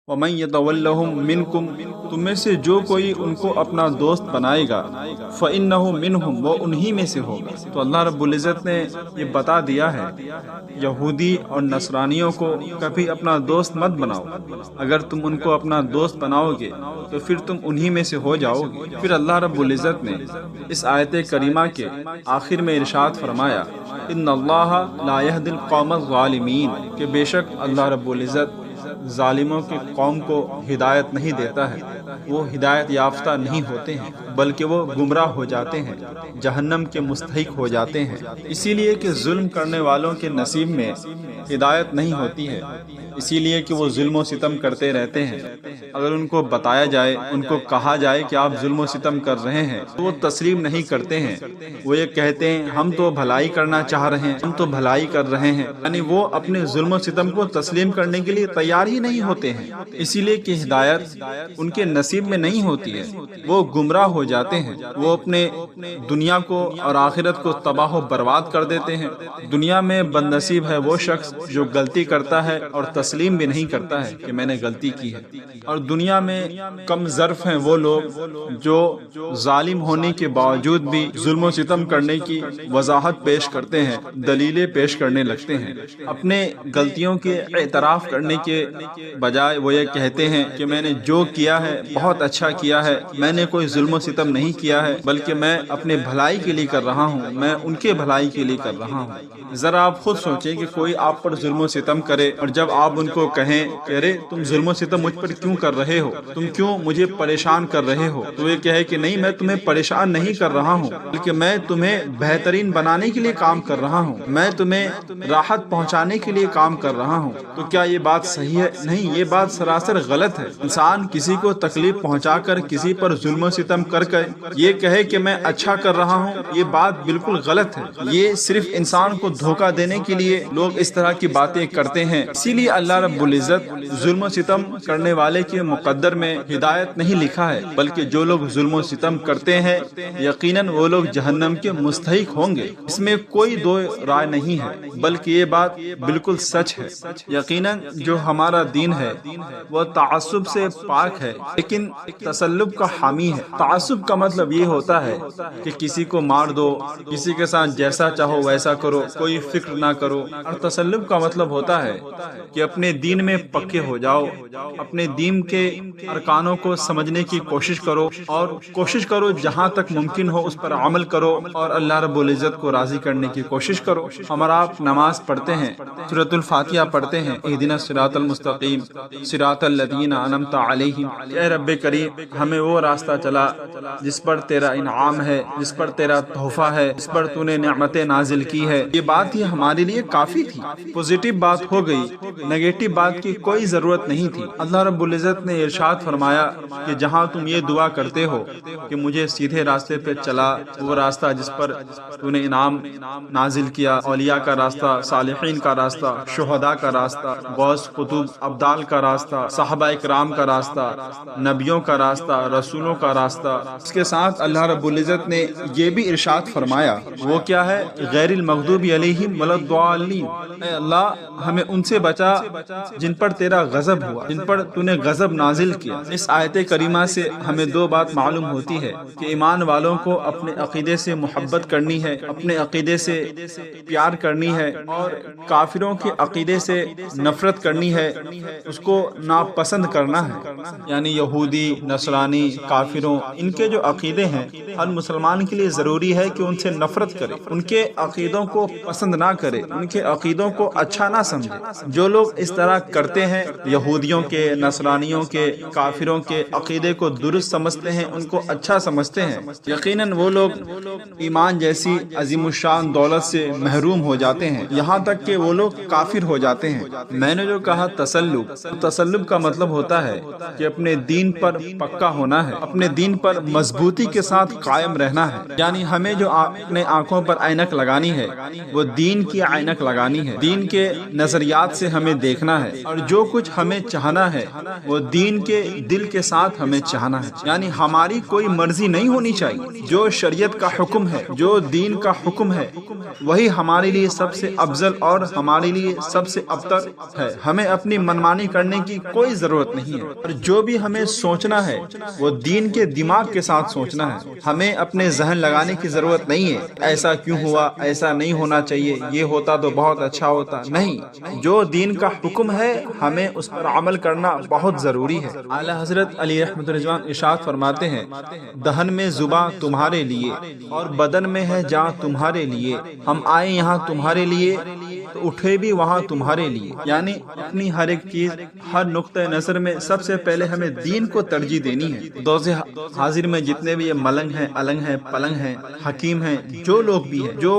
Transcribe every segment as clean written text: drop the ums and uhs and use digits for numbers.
وَمَن يَتَوَلَّهُم مِّنكُم، تم میں سے جو کوئی ان کو اپنا دوست بنائے گا، فَإِنَّهُ مِنْهُمْ، وہ انہی میں سے ہوگا۔ تو اللہ رب العزت نے یہ بتا دیا ہے یہودی اور نصرانیوں کو کبھی اپنا دوست مت بناؤ، اگر تم ان کو اپنا دوست بناؤ گے تو پھر تم انہی میں سے ہو جاؤ گے۔ پھر اللہ رب العزت نے اس آیت کریمہ کے آخر میں ارشاد فرمایا ان اللہ لا یہدی القوم الظالمین، کہ بے شک اللہ رب العزت ظالموں کی قوم کو ہدایت نہیں دیتا ہے، وہ ہدایت یافتہ نہیں ہوتے ہیں بلکہ وہ گمراہ ہو جاتے ہیں، جہنم کے مستحق ہو جاتے ہیں۔ اسی لیے کہ ظلم کرنے والوں کے نصیب میں ہدایت نہیں ہوتی ہے، اسی لیے کہ وہ ظلم و ستم کرتے رہتے ہیں۔ اگر ان کو بتایا جائے، ان کو کہا جائے کہ آپ ظلم و ستم کر رہے ہیں تو وہ تسلیم نہیں کرتے ہیں، وہ یہ کہتے ہیں ہم تو بھلائی کرنا چاہ رہے ہیں، ہم تو بھلائی کر رہے ہیں، یعنی وہ اپنے ظلم و ستم کو تسلیم کرنے کے لیے تیار ہی نہیں ہوتے ہیں۔ اسی لیے کہ ہدایت ان کے نصیب میں نہیں ہوتی ہے، وہ گمراہ ہو جاتے ہیں، وہ اپنے دنیا کو اور آخرت کو تباہ و برباد کر دیتے ہیں۔ دنیا میں بد نصیب ہے وہ شخص جو غلطی کرتا ہے اور تسلیم بھی نہیں کرتا ہے کہ میں نے غلطی کی ہے، اور دنیا میں کم ظرف ہیں وہ لوگ جو ظالم ہونے کے باوجود بھی ظلم و ستم کرنے کی وضاحت پیش کرتے ہیں، دلیلیں پیش کرنے لگتے ہیں۔ اپنے غلطیوں کے اعتراف کرنے کے بجائے وہ یہ کہتے ہیں کہ میں نے جو کیا ہے بہت اچھا کیا ہے، میں نے کوئی ظلم و ستم نہیں کیا ہے بلکہ میں اپنے بھلائی کے لیے کر رہا ہوں، میں ان کے بھلائی کے لیے کر رہا ہوں۔ ذرا آپ خود سوچیں کہ کوئی آپ پر ظلم و ستم کرے اور جب آپ ان کو کہیں کہ ارے تم ظلم و ستم مجھ پر کیوں کر رہے ہو، تم کیوں مجھے پریشان کر رہے ہو، تو یہ کہے کہ نہیں میں تمہیں پریشان نہیں کر رہا ہوں بلکہ میں تمہیں بہترین بنانے کے لیے کام کر رہا ہوں، میں تمہیں راحت پہنچانے کے لیے کام کر رہا ہوں، تو کیا یہ بات صحیح ہے؟ نہیں، یہ بات سراسر غلط ہے۔ انسان کسی کو تکلیف پہنچا کر، کسی پر ظلم و ستم کر کے یہ کہے کہ میں اچھا کر رہا ہوں، یہ بات بالکل غلط ہے۔ یہ صرف انسان کو دھوکہ دینے کے لیے لوگ اس طرح کی باتیں کرتے ہیں۔ اسی لیے اللہ رب العزت ظلم و ستم کرنے والے کے مقدر میں ہدایت نہیں لکھا ہے، بلکہ جو لوگ ظلم و ستم کرتے ہیں یقیناً وہ لوگ جہنم کے مستحق ہوں گے، اس میں کوئی دو رائے نہیں ہے، بلکہ یہ بات بالکل سچ ہے۔ یقیناً جو ہمارا دین ہے وہ تعصب سے پاک ہے لیکن تسلب کا حامی ہے۔ تعصب کا مطلب یہ ہوتا ہے کہ کسی کو مار دو، کسی کے ساتھ جیسا چاہو ویسا کرو، کوئی فکر نہ کرو، اور تسلب کا مطلب ہوتا ہے کہ اپنے دین میں پکے ہو جاؤ، اپنے دین کے ارکانوں کو سمجھنے کی کوشش کرو اور کوشش کرو جہاں تک ممکن ہو اس پر عمل کرو اور اللہ رب العزت کو راضی کرنے کی کوشش کرو۔ ہم اور آپ نماز پڑھتے ہیں، سورۃ الفاتحہ پڑھتے ہیں، اہدنا الصراط المستقیم صراط الذین انعمت علیہم، اے رب کریم ہمیں وہ راستہ چلا جس پر تیرا انعام ہے، جس پر تیرا تحفہ ہے، جس پر تو نے نعمتیں نازل کی ہے۔ یہ بات ہی ہمارے لیے کافی تھی، پوزیٹو بات ہو گئی، نیگیٹو بات کی کوئی ضرورت نہیں تھی۔ اللہ رب العزت نے ارشاد فرمایا کہ جہاں تم یہ دعا کرتے ہو کہ مجھے سیدھے راستے پہ چلا، وہ راستہ جس پر تو نے انعام نازل کیا، اولیاء کا راستہ، صالحین کا راستہ، شہداء کا راستہ، غوث قطب ابدال کا راستہ، صحابہ اکرام کا راستہ، نبیوں کا راستہ، رسولوں کا راستہ۔ اس کے ساتھ اللہ رب العزت نے یہ بھی ارشاد فرمایا، وہ کیا ہے؟ غیر المغضوب علیہم ولا الضالین، اے اللہ ہمیں ان سے بچا جن پر تیرا غضب ہوا، جن پر تو نے غضب نازل کیا۔ اس آیت کریمہ سے ہمیں دو بات معلوم ہوتی ہے کہ ایمان والوں کو اپنے عقیدے سے محبت کرنی ہے، اپنے عقیدے سے پیار کرنی ہے، اور کافروں کے عقیدے سے نفرت کرنی ہے، اس کو ناپسند کرنا ہے۔ یعنی یہودی، نصرانی، کافروں، ان کے جو عقیدے ہیں ہر مسلمان کے لیے ضروری ہے کہ ان سے نفرت کرے، ان کے عقیدوں کو پسند نہ کرے، ان کے عقیدوں کو اچھا نہ سمجھے۔ جو لوگ اس طرح کرتے ہیں، یہودیوں کے، نصرانیوں کے، کافروں کے عقیدے کو درست سمجھتے ہیں، ان کو اچھا سمجھتے ہیں، یقیناً وہ لوگ ایمان جیسی عظیم الشان دولت سے محروم ہو جاتے ہیں، یہاں تک کہ وہ لوگ کافر ہو جاتے ہیں۔ میں نے جو کہا تسلب کا مطلب ہوتا ہے کہ اپنے دین پر پکا ہونا ہے، اپنے دین پر مضبوطی کے ساتھ قائم رہنا ہے۔ یعنی ہمیں جو اپنے آنکھوں پر عینک لگانی ہے وہ دین کی عینک لگانی ہے، دین کے نظریات سے ہمیں دیکھنا ہے، اور جو کچھ ہمیں چاہنا ہے وہ دین کے دل کے ساتھ ہمیں چاہنا ہے، یعنی ہماری کوئی مرضی نہیں ہونی چاہیے۔ جو شریعت کا حکم ہے، جو دین کا حکم ہے، وہی ہمارے لیے سب سے افضل اور ہمارے لیے سب سے ابتر ہے۔ ہمیں اپنی منمانی کرنے کی کوئی ضرورت نہیں ہے، اور جو بھی ہمیں سوچنا ہے وہ دین کے دماغ کے ساتھ سوچنا ہے۔ ہمیں اپنے ذہن لگانے کی ضرورت نہیں ہے ایسا کیوں ہوا، ایسا نہیں ہونا چاہیے، یہ ہوتا تو بہت اچھا ہوتا۔ نہیں، جو دین کا حکم ہے ہمیں اس پر عمل کرنا بہت ضروری ہے۔ اعلیٰ حضرت علی رحمۃ اللہ ارشاد فرماتے ہیں، دہن میں زباں تمہارے لیے اور بدن میں ہے جان تمہارے لیے، ہم آئے یہاں تمہارے لیے تو اٹھے بھی وہاں تمہارے لیے، یعنی اپنی ہر ایک چیز، ہر نقطۂ نظر میں سب سے پہلے ہمیں دین کو ترجیح دینی ہے۔ دوز حاضر میں جتنے بھی یہ ملنگ ہیں، النگ ہیں، پلنگ ہیں، حکیم ہیں، جو لوگ بھی ہیں جو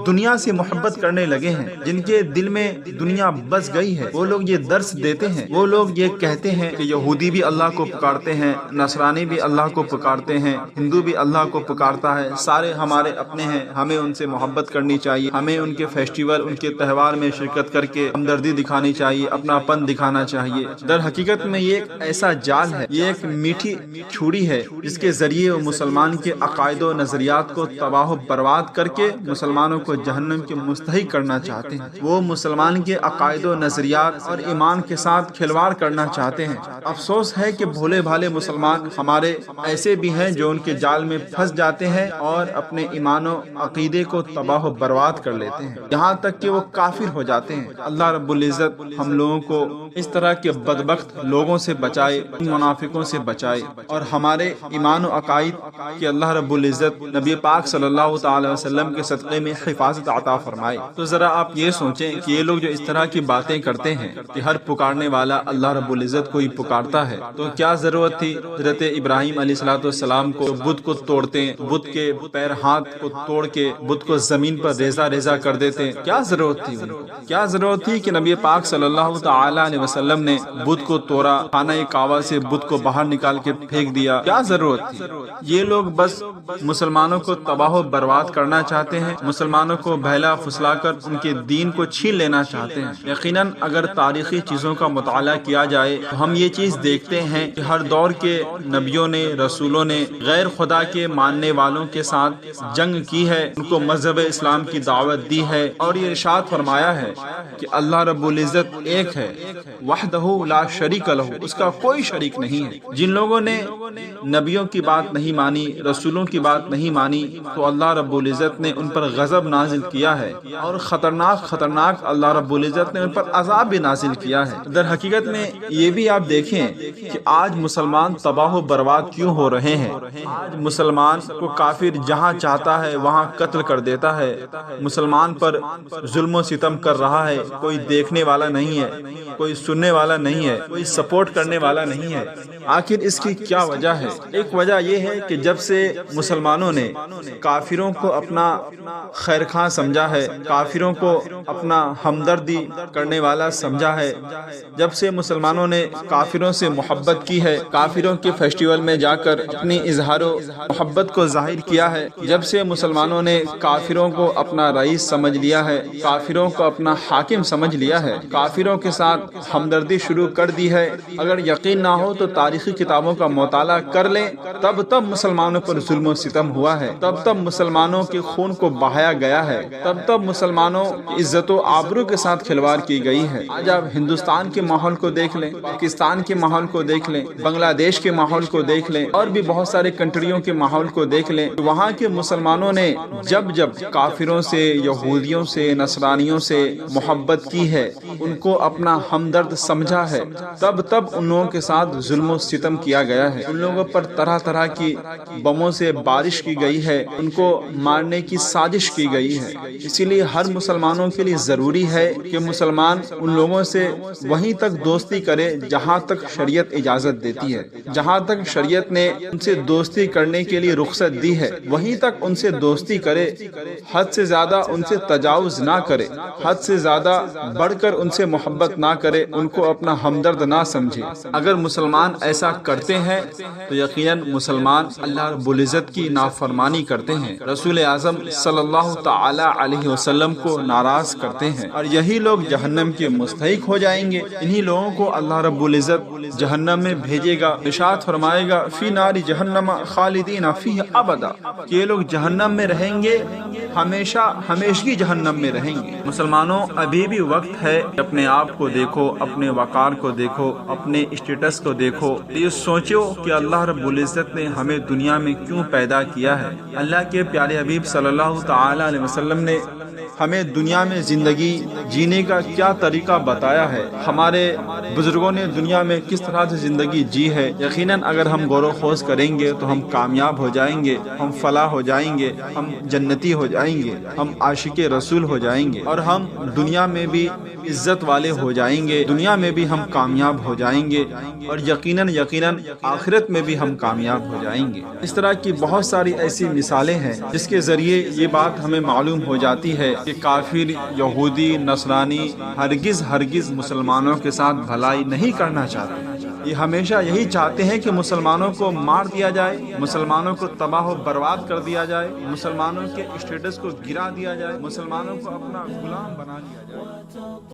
دنیا سے محبت کرنے لگے ہیں، جن کے دل میں دنیا بس گئی ہے، وہ لوگ یہ درس دیتے ہیں، وہ لوگ یہ کہتے ہیں کہ یہودی بھی اللہ کو پکارتے ہیں، نصرانی بھی اللہ کو پکارتے ہیں، ہندو بھی اللہ کو پکارتا ہے، سارے ہمارے اپنے ہیں، ہمیں ان سے محبت کرنی چاہیے، ہمیں ان کے فیسٹیول، ان کے تہوار میں شرکت کر کے ہمدردی دکھانی چاہیے، اپنا پن دکھانا چاہیے۔ در حقیقت میں یہ ایک ایسا جال ہے، یہ ایک میٹھی چھری ہے جس کے ذریعے وہ مسلمان کے عقائد و نظریات کو تباہ و برباد کر کے مسلمانوں کو جہنم کے مستحق کرنا چاہتے ہیں۔ وہ مسلمان کے عقائد و نظریات اور ایمان کے ساتھ کھلواڑ کرنا چاہتے ہیں۔ افسوس ہے کہ بھولے بھالے مسلمان ہمارے ایسے بھی ہیں جو ان کے جال میں پھنس جاتے ہیں اور اپنے ایمان و عقیدے کو تباہ و برباد کر لیتے ہیں، یہاں تک کہ وہ کافر ہو جاتے ہیں۔ اللہ رب العزت ہم لوگوں کو اس طرح کے بدبخت لوگوں سے بچائے، منافقوں سے بچائے، اور ہمارے ایمان و عقائد کہ اللہ رب العزت نبی پاک صلی اللہ تعالی وسلم کے صدقے میں حفاظت عطا فرمائے۔ تو ذرا آپ یہ سوچیں کہ یہ لوگ جو اس طرح کی باتیں کرتے ہیں کہ ہر پکارنے والا اللہ رب العزت کو ہی پکارتا ہے، تو کیا ضرورت تھی حضرت ابراہیم علیہ السلام کو بت کو توڑتے ہیں، بت کے پیر ہاتھ کو توڑ کے بت کو زمین پر ریزہ ریزہ کر دیتے ہیں؟ کیا ضرورت تھی ان کو؟ کیا ضرورت تھی کہ نبی پاک صلی اللہ تعالی علیہ وسلم نے بت کو توڑا، خانہ کعبہ سے بت کو باہر نکال کے پھینک دیا؟ کیا ضرورت تھی؟ یہ لوگ بس مسلمانوں کو تباہ و برباد کرنا چاہتے ہیں، مسلمانوں کو بہلا پھسلا کر ان کے دین کو چھین لینا چاہتے ہیں۔ یقیناً اگر تاریخی چیزوں کا مطالعہ کیا جائے تو ہم یہ چیز دیکھتے ہیں کہ ہر دور کے نبیوں نے، رسولوں نے غیر خدا کے ماننے والوں کے ساتھ جنگ کی ہے، ان کو مذہب اسلام کی دعوت دی ہے، اور یہ ارشاد فرمایا ہے کہ اللہ رب العزت ایک ہے، وحدہ لا شریک لہ، اس کا کوئی شریک نہیں ہے۔ جن لوگوں نے نبیوں کی بات نہیں مانی، رسولوں کی بات نہیں مانی، تو اللہ رب العزت نے ان پر غضب نازل کیا ہے، اور خطرناک اللہ رب العزت نے ان پر عذاب بھی نازل کیا ہے۔ در حقیقت میں یہ بھی آپ دیکھیں کہ آج مسلمان تباہ و برباد کیوں ہو رہے ہیں۔ آج مسلمان کو کافر جہاں چاہتا ہے وہاں قتل کر دیتا ہے، مسلمان پر ظلم و ستم کر رہا ہے، کوئی دیکھنے والا نہیں ہے، کوئی سننے والا نہیں ہے، کوئی سپورٹ کرنے والا نہیں ہے۔ آخر اس کی کیا وجہ ہے؟ ایک وجہ یہ ہے کہ جب سے مسلمانوں نے کافروں کو اپنا خیر خواہ سمجھا ہے، کافروں کو اپنا ہمدردی کرنے والا سمجھا ہے، جب سے مسلمانوں نے کافروں سے محبت کی ہے، کافروں کے فیسٹیول میں جا کر اپنی اظہار و محبت کو ظاہر کیا ہے، جب سے مسلمانوں نے کافروں کو اپنا رئیس سمجھ لیا ہے، کافروں کو اپنا حاکم سمجھ لیا ہے، کافروں کے ساتھ ہمدردی شروع کر دی ہے، اگر یقین نہ ہو تو تاریخی کتابوں کا مطالعہ کر لیں، تب مسلمانوں پر ظلم و ستم ہوا ہے، تب مسلمانوں کے خون کو بہایا گیا ہے، تب مسلمانوں کی عزت و آبرو کے ساتھ کھلواڑ کی گئی ہے۔ آج آپ ہندوستان کے ماحول کو دیکھ لیں، پاکستان کے ماحول کو دیکھ لیں، بنگلہ دیش کے ماحول کو دیکھ لیں، اور بھی بہت سارے کنٹریوں کے ماحول کو دیکھ لیں، وہاں کے مسلمانوں نے جب کافروں سے، یہودیوں سے، نصرانیوں سے محبت کی ہے، ان کو اپنا ہمدرد سمجھا ہے، تب ان لوگوں کے ساتھ ظلم و ستم کیا گیا ہے، ان لوگوں پر طرح طرح کی بموں سے بارش کی گئی ہے، ان کو مارنے کی سازش کی گئی ہے۔ اسی لیے ہر مسلمانوں کے لیے ضروری ہے کہ مسلمان ان لوگوں سے وہیں تک دوستی کرے جہاں تک شریعت اجازت دیتی ہے، جہاں تک شریعت نے ان سے دوستی کرنے کے لیے رخصت دی ہے وہیں تک ان سے دوستی کرے، حد سے زیادہ ان سے تجاوز نہ کرے۔ حد سے زیادہ بڑھ کر ان سے محبت نہ کرے، ان کو اپنا ہمدرد نہ سمجھے۔ اگر مسلمان ایسا کرتے ہیں تو یقیناً مسلمان اللہ رب العزت کی نافرمانی کرتے ہیں، رسول اعظم صلی اللہ تعالی علیہ وسلم کو ناراض کرتے ہیں، اور یہی لوگ جہنم کے مستحق ہو جائیں گے۔ انہی لوگوں کو اللہ رب العزت جہنم میں بھیجے گا، ارشاد فرمائے گا فی نار جہنم خالدین فیہ ابدا، کہ یہ لوگ جہنم میں رہیں گے، ہمیشہ ہمیشگی جہنم میں رہیں گے۔ مسلمانوں، ابھی بھی وقت ہے، اپنے آپ کو دیکھو، اپنے وقار کو دیکھو، اپنے اسٹیٹس کو دیکھو، یہ سوچو کہ اللہ رب العزت نے ہمیں دنیا میں کیوں پیدا کیا ہے۔ اللہ کے پیارے حبیب صلی اللہ تعالی علیہ وسلم نے ہمیں دنیا میں زندگی جینے کا کیا طریقہ بتایا ہے، ہمارے بزرگوں نے دنیا میں کس طرح سے زندگی جی ہے۔ یقیناً اگر ہم غور و خوض کریں گے تو ہم کامیاب ہو جائیں گے، ہم فلاح ہو جائیں گے، ہم جنتی ہو جائیں گے، ہم عاشق رسول ہو جائیں گے، اور ہم دنیا میں بھی عزت والے ہو جائیں گے، دنیا میں بھی ہم کامیاب ہو جائیں گے، اور یقیناً آخرت میں بھی ہم کامیاب ہو جائیں گے۔ اس طرح کی بہت ساری ایسی مثالیں ہیں جس کے ذریعے یہ بات ہمیں معلوم ہو جاتی ہے کہ کافر، یہودی، نصرانی ہرگز مسلمانوں کے ساتھ بھلائی نہیں کرنا چاہتے۔ یہ ہمیشہ یہی چاہتے ہیں کہ مسلمانوں کو مار دیا جائے، مسلمانوں کو تباہ و برباد کر دیا جائے، مسلمانوں کے اسٹیٹس کو گرا دیا جائے، مسلمانوں کو اپنا غلام بنا دیا جائے۔